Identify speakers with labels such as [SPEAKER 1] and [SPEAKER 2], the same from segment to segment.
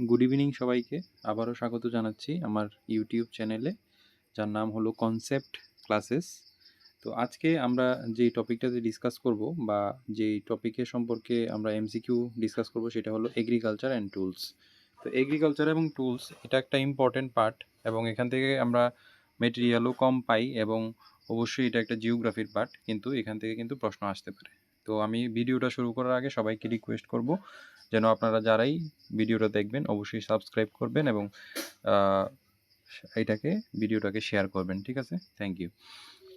[SPEAKER 1] Good evening সবাইকে। আবারও স্বাগত জানাচ্ছি আমার ইউটিউব চ্যানেলে, যার নাম হলো কনসেপ্ট ক্লাসেস। তো আজকে আমরা যে টপিকটাতে ডিসকাস করব বা যেই টপিকের সম্পর্কে আমরা এমসিকিউ ডিসকাস করব সেটা হলো এগ্রিকালচার অ্যান্ড টুলস। তো এগ্রিকালচার এবং টুলস এটা একটা ইম্পর্টেন্ট পার্ট, এবং এখান থেকে আমরা মেটেরিয়ালও কম পাই, এবং অবশ্যই এটা একটা জিওগ্রাফির পার্ট, কিন্তু এখান থেকে কিন্তু প্রশ্ন আসতে পারে। তো আমি ভিডিওটা শুরু করার আগে সবাইকে রিকোয়েস্ট করব যেন আপনারা যারাই ভিডিওটা দেখবেন অবশ্যই সাবস্ক্রাইব করবেন এবং ভিডিওটাকে শেয়ার করবেন, ঠিক আছে? Thank you.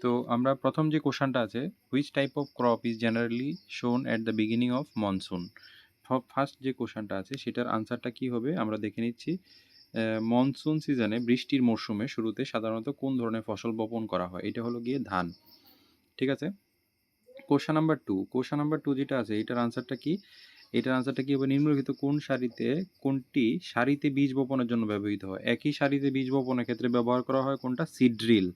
[SPEAKER 1] তো আমরা প্রথম যে কোশ্চেনটা আছে, which type of crop is generally sown at the beginning of monsoon. First যে কোশ্চেনটা আছে সেটার আনসারটা কি হবে আমরা দেখে নিচ্ছি। মনসুন সিজনে, বৃষ্টির মরশুমে শুরুতে সাধারণত কোন ধরনের ফসল বপন করা হয়? এটা হলো গিয়ে ধান, ঠিক আছে? কোশ্চেন নাম্বার টু যেটা আছে এটার আনসারটা কি? এটার আনসারটা কি হবে, নিম্নলিখিত কোনটি সারিতে বীজ বপনের জন্য ব্যবহৃত হয়? একই সারিতে বীজ বপনের ক্ষেত্রে ব্যবহার করা হয় কোনটা? সিড ড্রিল,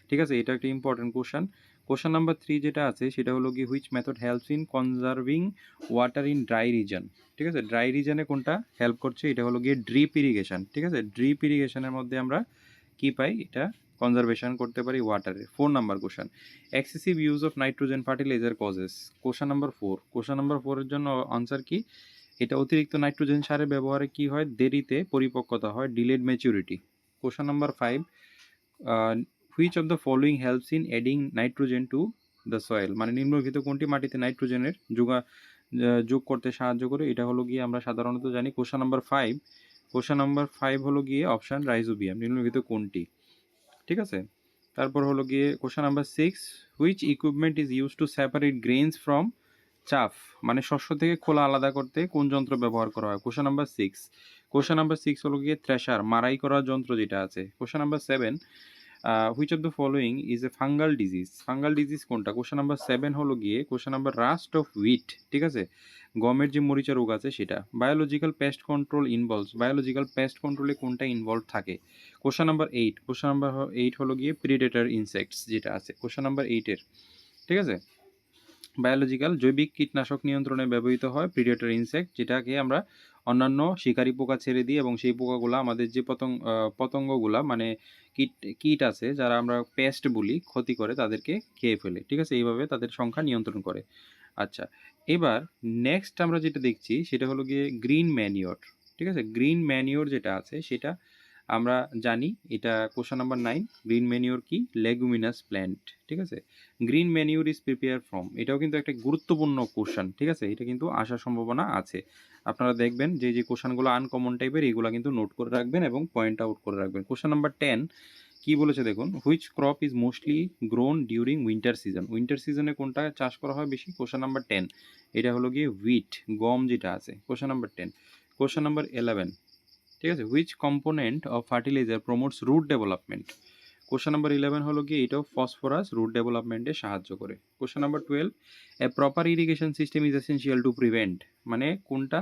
[SPEAKER 1] ঠিক আছে? এটা একটা ইম্পর্টেন্ট কোশ্চেন। কোশ্চেন নাম্বার 3 যেটা আছে সেটা হলো কি, which method helps in conserving water in dry reason, ঠিক আছে? ড্রাই রিজনে কোনটা হেল্প করছে? এটা হলো গিয়ে ড্রিপ ইরিগেশন, ঠিক আছে? ড্রিপ ইরিগেশনের মধ্যে আমরা কি পাই? এটা কনজারভেশন করতে পারি ওয়াটারে। 4 number question, excessive use of nitrogen fertiliser causes. Question number 4 এর জন্য আনসার কি? এটা অতিরিক্ত নাইট্রোজেন সারের ব্যবহারে কি হয়? দেরিতে পরিপক্কতা হয়, delayed maturity. Question number 5, which of the following helps in adding nitrogen to the soil, মানে নিম্নলিখিত কোনটি মাটিতে নাইট্রোজেনের যোগ করতে সাহায্য করে? এটা হলো গিয়ে আমরা সাধারণত জানি কোশ্চেন নাম্বার 5 হলো গিয়ে অপশান রাইজোবিয়াম। নিম্নলিখিত কোনটি, ঠিক আছে? তারপর হলো গিয়ে question number 6, which equipment is use to separate grains from চাফ, মানে শস্য থেকে খোলা আলাদা করতে কোন যন্ত্র ব্যবহার করা হয়? কোশ্চেন নাম্বার 6 হলো গিয়ে থ্রেশার, মারাই করার যন্ত্র যেটা আছে। Question number 7, which of the following is a fungal disease কোনটা? কোশ্চেন নাম্বার 7 হলো গিয়ে question number rust of wheat, ঠিক আছে? গমের যে মরিচা রোগ আছে সেটা। বায়োলজিক্যাল পেস্ট কন্ট্রোলে কোনটা ইনভলভ থাকে? কোশ্চেন নাম্বার 8 হলো গিয়ে প্রিডেটর ইনসেক্টস যেটা আছে কোশ্চেন নাম্বার 8-এর, ঠিক আছে? বায়োলজিক্যাল জৈবিক কীটনাশক নিয়ন্ত্রণে ব্যবহৃত হয় প্রিডেটর ইনসেক্ট, যেটাকে আমরা অন্যান্য শিকারী পোকা ছেড়ে দিই, এবং সেই পোকাগুলো আমাদের যে পতঙ্গগুলা, মানে কীট আছে যারা আমরা পেস্ট বলি, ক্ষতি করে তাদেরকে খেয়ে ফেলে, ঠিক আছে? এইভাবে তাদের সংখ্যা নিয়ন্ত্রণ করে। আচ্ছা, এবার নেক্সট আমরা যেটা দেখছি সেটা হলো গিয়ে গ্রিন ম্যানিওর, ঠিক আছে? গ্রিন ম্যানিওর যেটা আছে সেটা আমরা জানি, এটা কোশ্চেন নাম্বার 9, গ্রিন ম্যানিওর কি? লেগুমিনাস প্ল্যান্ট, ঠিক আছে? Green manure is prepare from, এটাও কিন্তু একটা গুরুত্বপূর্ণ কোশ্চেন, ঠিক আছে? এটা কিন্তু আসার সম্ভাবনা আছে। আপনারা দেখবেন যে কোশ্চেনগুলো আনকমন টাইপের, এগুলো কিন্তু নোট করে রাখবেন এবং পয়েন্ট আউট করে রাখবেন। কোশ্চেন নাম্বার 10 কি বলেছে দেখুন, which crop is mostly grown during winter সিজনে কোনটা চাষ করা হয় বেশি? কোশ্চেন নাম্বার 10, এটা হলো গিয়ে হুইট, গম যেটা আছে। Question number 10। কোশ্চেন নাম্বার 11, ঠিক আছে, which component of fertiliser promotes root development? Question number 11 হলো গিয়ে এটাও ফসফরাস রুট ডেভেলপমেন্টে সাহায্য করে। Question number 12, a proper irrigation system is essential to prevent, মানে কোনটা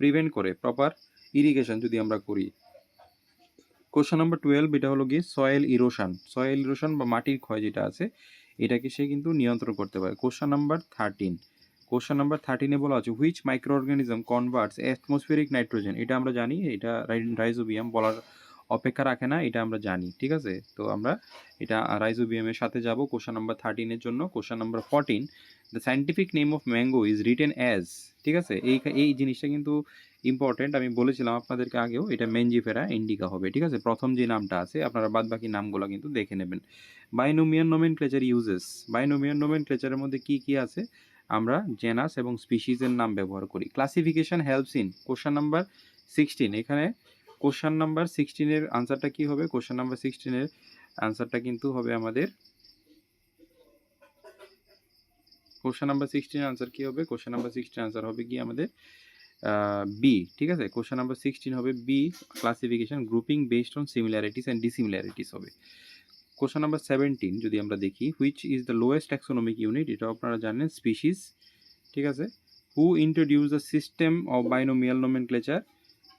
[SPEAKER 1] প্রিভেন্ট করে প্রপার ইরিগেশন যদি আমরা করি? কোশ্চেন নাম্বার 12, এটা হলো গিয়ে সয়েল ইরোশন বা মাটির ক্ষয় যেটা আছে এটাকে সে কিন্তু নিয়ন্ত্রণ করতে পারে। কোশ্চেন নাম্বার 13 বলা আছে, which micro organism converts atmospheric nitrogen, এটা আমরা জানি, এটা রাইজোবিয়াম, বলার অপেক্ষা রাখে না, এটা আমরা জানি, ঠিক আছে? তো আমরা এটা রাইজোবিয়ামের সাথে যাব কোশ্চেন নাম্বার 13-এর জন্য। Question number 14, the scientific name of mango is written as, ঠিক আছে? এই জিনিসটা কিন্তু ইম্পর্টেন্ট, আমি বলেছিলাম আপনাদেরকে আগেও, এটা মেনজিফেরা ইন্ডিকা হবে, ঠিক আছে? প্রথম যে নামটা আছে, আপনারা বাদ বাকি নামগুলো কিন্তু দেখে নেবেন। বাইনোমিয়াল নোমেনক্লেচারের মধ্যে কি কি আছে? আমরা জেনাস এবং স্পিসিসের নাম ব্যবহার করি। Classification helps in, question number 16, এখানে কোশ্চেন নাম্বার 16-এর আনসারটা কি হবে? কোশ্চেন নাম্বার 16-এর আনসারটা কিন্তু হবে আমাদের, কোশ্চেন নাম্বার 16 আনসার কি হবে? কোশ্চেন নাম্বার 16 আনসার হবে কি আমাদের বি, ঠিক আছে? কোশ্চেন নাম্বার 16 হবে B, classification grouping based on similarities and dissimilarities হবে। কোশ্চেন নাম্বার 17 যদি আমরা দেখি, which is the lowest taxonomic unit, এটাও আপনারা জানেন, স্পিসিস, ঠিক আছে? Who introduce the system of binomial nomenclature,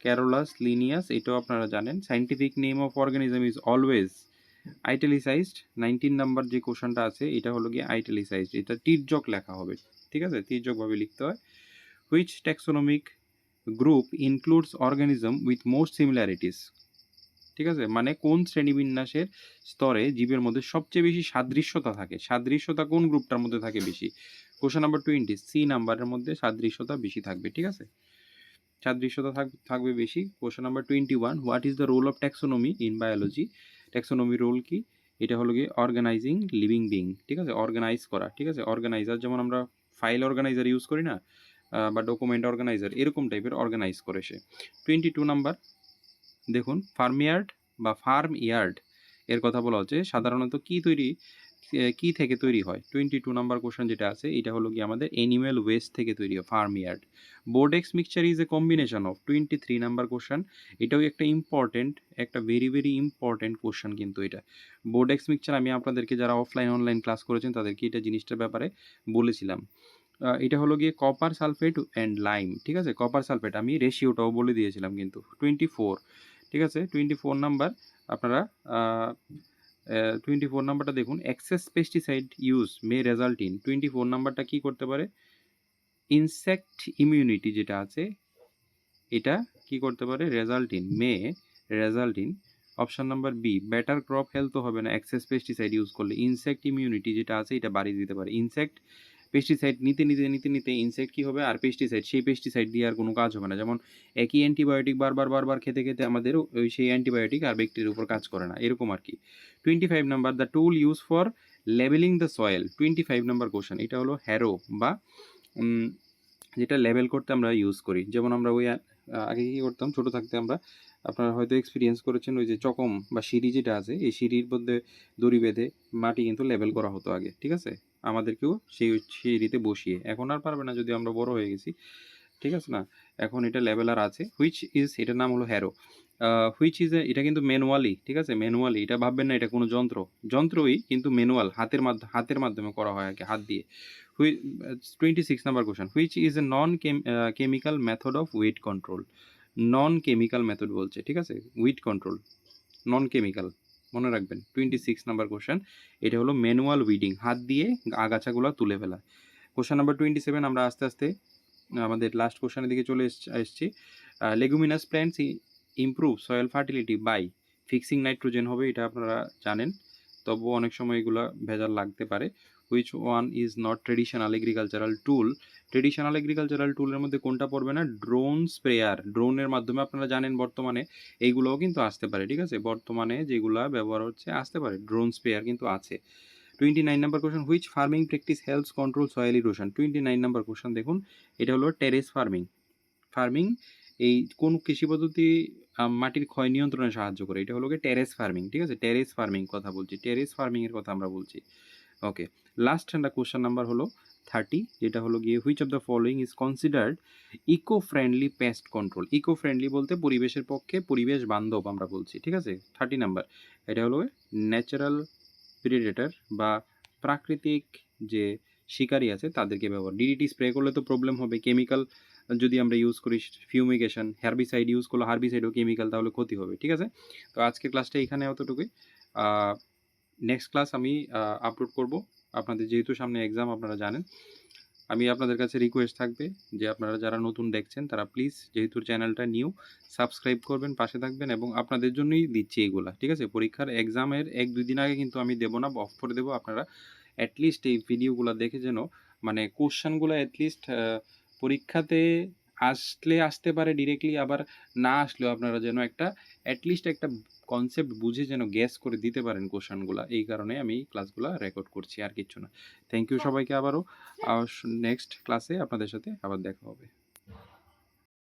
[SPEAKER 1] Carolus Linnaeus, এটাও আপনারা জানেন। Scientific name of organism is always italicised. 19 number যে কোশ্চেনটা আছে এটা হলো গিয়ে আইটালিসাইজড, এটা তির্যক লেখা হবে, ঠিক আছে? তির্যকভাবে লিখতে হয়। Which taxonomic group includes organism with most similarities. ঠিক আছে, মানে কোন শ্রেণীবিন্যাসের স্তরে জীবের মধ্যে সবচেয়ে বেশি সাদৃশ্যতা থাকে, সাদৃশ্যতা কোন গ্রুপটার মধ্যে থাকে বেশি। কোশ্চেন নাম্বার 20, সি নাম্বারের মধ্যে সাদৃশ্যতা বেশি থাকবে। ঠিক আছে, সাদৃশ্যতা থাকবে বেশি। Question number 21, what is the role of taxonomy in biology. Taxonomy role কি? এটা হলো গিয়ে অর্গানাইজিং লিভিং বিং। ঠিক আছে, অর্গানাইজ করা। ঠিক আছে, অর্গানাইজার যেমন আমরা ফাইল অর্গানাইজার ইউজ করি না, বা ডকুমেন্ট অর্গানাইজার, এরকম টাইপের অর্গানাইজ করে সে। 22 নাম্বার দেখুন, ফার্মইয়ার্ড বা ফার্ম ইয়ার্ড এর কথা বলা হচ্ছে, সাধারণত কি থেকে তৈরি হয়। 22 নাম্বার কোশ্চেন যেটা আছে এটা হলো কি আমাদের অ্যানিম্যাল ওয়েস্ট থেকে তৈরি হয় farm yard. Bordeaux mixture is a combination of. 23 number question, এটাও একটা ইম্পর্টেন্ট, একটা ভেরি ভেরি ইম্পর্টেন্ট কোশ্চেন কিন্তু এটা। বোর্ডেক্স মিক্সচার আমি আপনাদেরকে যারা অফলাইন অনলাইন ক্লাস করেছেন তাদেরকে এটা জিনিসটার ব্যাপারে বলেছিলাম। এটা হলো গিয়ে কপার সালফেট অ্যান্ড লাইম। ঠিক আছে, কপার সালফেট আমি রেশিওটাও বলে দিয়েছিলাম কিন্তু। 24, ঠিক আছে, 24 নাম্বার আপনারা 24 নাম্বারটা দেখুন, excess pesticide use may result in. 24 নাম্বারটা কি করতে পারে? ইনসেক্ট ইমিউনিটি যেটা আছে এটা কি করতে পারে? Result in option number B, better crop health তো হবে না এক্সেস পেস্টিসাইড ইউজ করলে। ইনসেক্ট ইমিউনিটি যেটা আছে এটা বাড়িয়ে দিতে পারে। ইনসেক্ট পেস্টিসাইড নিতে ইনসেক্ট কী হবে, আর সেই পেস্টিসাইড দিয়ে আর কোনো কাজ হবে না। যেমন একই অ্যান্টিবায়োটিক বারবার খেতে আমাদের ওই সেই অ্যান্টিবায়োটিক আর ব্যাকটেরিয়ার উপর কাজ করে না, এরকম আর কি। 25 number, the tool use for labelling the soil. 25 number question, এটা হলো হ্যারো বা যেটা লেবেল করতে আমরা ইউজ করি। যেমন আমরা ওই আগে কী করতাম ছোটো থাকতে আমরা, আপনারা হয়তো এক্সপিরিয়েন্স করেছেন, ওই যে চকম বা সিঁড়ি যেটা আছে এই সিঁড়ির মধ্যে দড়ি বেঁধে মাটি কিন্তু লেবেল করা হতো আগে। ঠিক আছে, আমাদেরকেও সেই সিঁড়িতে বসিয়ে। এখন আর পারবে না, যদি আমরা বড় হয়ে গেছি। ঠিক আছে না, এখন এটা লেবেলার আছে। এটার নাম হলো হ্যারো। এটা কিন্তু ম্যানুয়ালি। ঠিক আছে, ম্যানুয়ালি, এটা ভাববেন না এটা কোনো যন্ত্রই, কিন্তু ম্যানুয়াল, হাতের মাধ্যমে করা হয় আর কি, হাত দিয়ে। 26 number question, which is a non chemical method of wait control. Non chemical method বলছে। ঠিক আছে, ওয়েট কন্ট্রোল নন কেমিক্যাল, মনে রাখবেন। 26 নাম্বার কোশ্চেন, এটা হলো ম্যানুয়াল উইডিং, হাত দিয়ে আগাছাগুলো তুলে ফেলা। কোশ্চেন নাম্বার 27, আমরা আস্তে আস্তে আমাদের লাস্ট কোশ্চেনের দিকে চলে এসছি। Leguminous plants improve soil fertility by fixing nitrogen হবে, এটা আপনারা জানেন, তবুও অনেক সময় এগুলো ভেজাল লাগতে পারে। Which one is not traditional agricultural tool. Traditional agricultural টুলের মধ্যে কোনটা পড়বে না? Drone sprayer. ড্রোনের মাধ্যমে আপনারা জানেন বর্তমানে এইগুলোও কিন্তু আসতে পারে। ঠিক আছে, বর্তমানে যেগুলো ব্যবহার হচ্ছে আসতে পারে, ড্রোন স্প্রেয়ার কিন্তু আছে। 29 number question, which farming practice helps control soil erosion. 29 number question দেখুন, এটা হলো টেরেস ফার্মিং। এই কোন কৃষি পদ্ধতি মাটির ক্ষয় নিয়ন্ত্রণে সাহায্য করে? এটা হলো টেরেস ফার্মিং। ঠিক আছে, টেরেস ফার্মিং কথা বলছি, টেরেস ফার্মিংয়ের কথা আমরা বলছি। ওকে, লাস্ট কোশ্চেন নাম্বার হলো 30, যেটা হলো গিয়ে which of the following is considered eco friendly pest control. Eco friendly বলতে পরিবেশের পক্ষে পরিবেশ বান্ধব আমরা বলছি। ঠিক আছে, 30 নাম্বার, এটা হলো ন্যাচারাল প্রিডেটর বা প্রাকৃতিক যে শিকারী আছে তাদেরকে ব্যবহার। ডিডিটি স্প্রে করলে তো প্রবলেম হবে, কেমিক্যাল যদি আমরা ইউজ করি, ফিউমিগেশন, হার্বিসাইড ইউজ করলে হার্বিসাইডও কেমিক্যাল, তাহলে ক্ষতি হবে। ঠিক আছে, তো আজকের ক্লাসটা এখানে অতটুকুই। নেক্সট ক্লাস আমি আপলোড করব আপনাদের, যেহেতু সামনে এক্সাম আপনারা জানেন। আমি আপনাদের কাছে রিকোয়েস্ট থাকবে যে আপনারা যারা নতুন দেখছেন তারা প্লিজ, যেহেতু চ্যানেলটা নিউ, সাবস্ক্রাইব করবেন, পাশে থাকবেন, এবং আপনাদের জন্যই দিচ্ছি এইগুলা। ঠিক আছে, পরীক্ষার এক্সামের 1-2 দিন আগে কিন্তু আমি দেবো না, অফ করে দেবো। আপনারা অ্যাটলিস্ট এই ভিডিওগুলো দেখে যেন মানে কোশ্চেনগুলো অ্যাটলিস্ট পরীক্ষাতে আসতে পারে ডিরেক্টলি, আবার না আসলেও আপনারা যেন অ্যাটলিস্ট একটা কনসেপ্ট বুঝে যেন গ্যাস করে দিতে পারেন কোশ্চেনগুলো। এই কারণে আমি ক্লাসগুলো রেকর্ড করছি, আর কিচ্ছু না। থ্যাংক ইউ সবাইকে। আবারও নেক্সট ক্লাসে আপনাদের সাথে আবার দেখা হবে।